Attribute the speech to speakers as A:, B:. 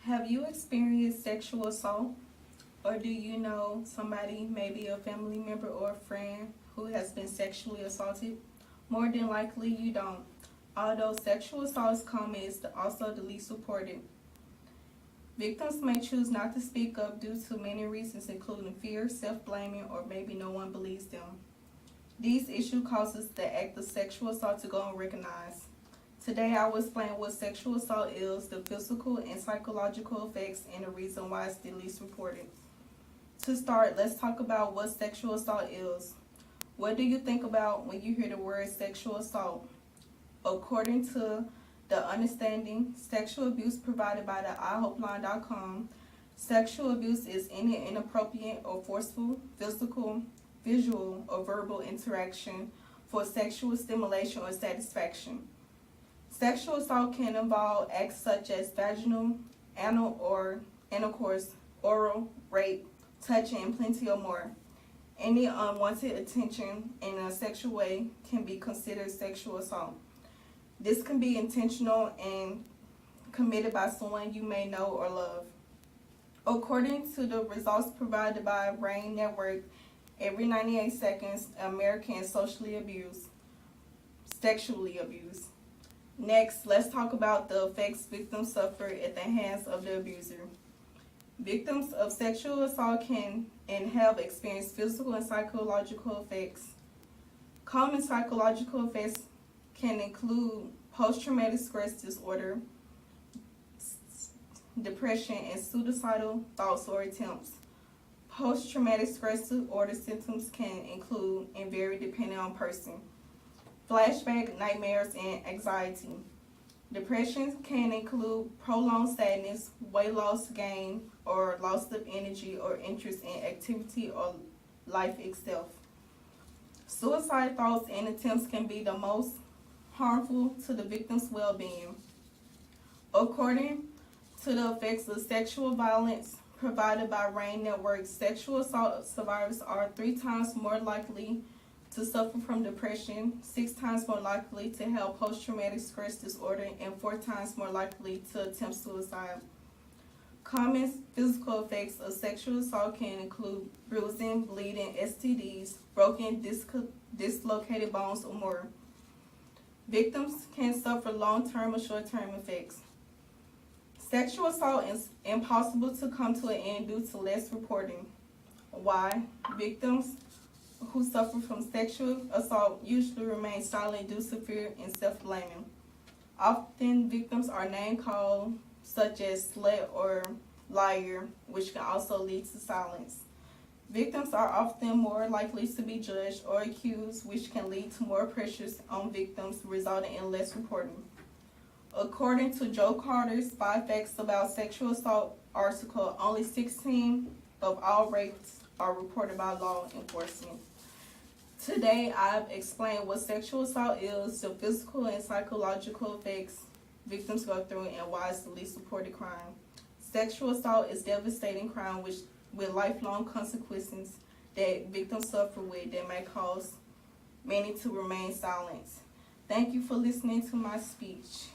A: Have you experienced sexual assault? Or do you know somebody, maybe a family member or a friend, who has been sexually assaulted? More than likely, you don't. Although sexual assault is common, it's also the least reported. Victims may choose not to speak up due to many reasons, including fear, self-blaming, or maybe no one believes them. These issues causes the act of sexual assault to go unrecognized. Today I will explain what sexual assault is, the physical and psychological effects, and the reason why it's the least reported. To start, let's talk about what sexual assault is. What do you think about when you hear the word sexual assault? According to the understanding sexual abuse provided by the iHopeline.com, sexual abuse is any inappropriate or forceful physical, visual, or verbal interaction for sexual stimulation or satisfaction. Sexual assault can involve acts such as vaginal, anal, or intercourse, oral, rape, touching, and plenty or more. Any unwanted attention in a sexual way can be considered sexual assault. This can be intentional and committed by someone you may know or love. According to the results provided by RAINN Network, every 98 seconds, an American is sexually abused. Next, let's talk about the effects victims suffer at the hands of the abuser. Victims of sexual assault can and have experienced physical and psychological effects. Common psychological effects can include post-traumatic stress disorder, depression, and suicidal thoughts or attempts. Post-traumatic stress disorder symptoms can include and vary depending on person. Flashback, nightmares, and anxiety. Depression can include prolonged sadness, weight loss, gain, or loss of energy or interest in activity or life itself. Suicide thoughts and attempts can be the most harmful to the victim's well-being. According to the effects of sexual violence provided by RAINN Network, sexual assault survivors are 3 times more likely to suffer from depression, 6 times more likely to have post-traumatic stress disorder, and 4 times more likely to attempt suicide. Common physical effects of sexual assault can include bruising, bleeding, STDs, broken, dislocated bones, or more. Victims can suffer long-term or short-term effects. Sexual assault is impossible to come to an end due to less reporting. Why? Victims who suffer from sexual assault usually remain silent due to fear and self-blaming. Often victims are name-called, such as slut or liar, which can also lead to silence. Victims are often more likely to be judged or accused, which can lead to more pressures on victims, resulting in less reporting. According to Joe Carter's 5 Facts About Sexual Assault article, only 16 of all rapes are reported by law enforcement. Today, I've explained what sexual assault is, the physical and psychological effects victims go through, and why it's the least reported crime. Sexual assault is devastating crime with lifelong consequences that victims suffer with that may cause many to remain silent. Thank you for listening to my speech.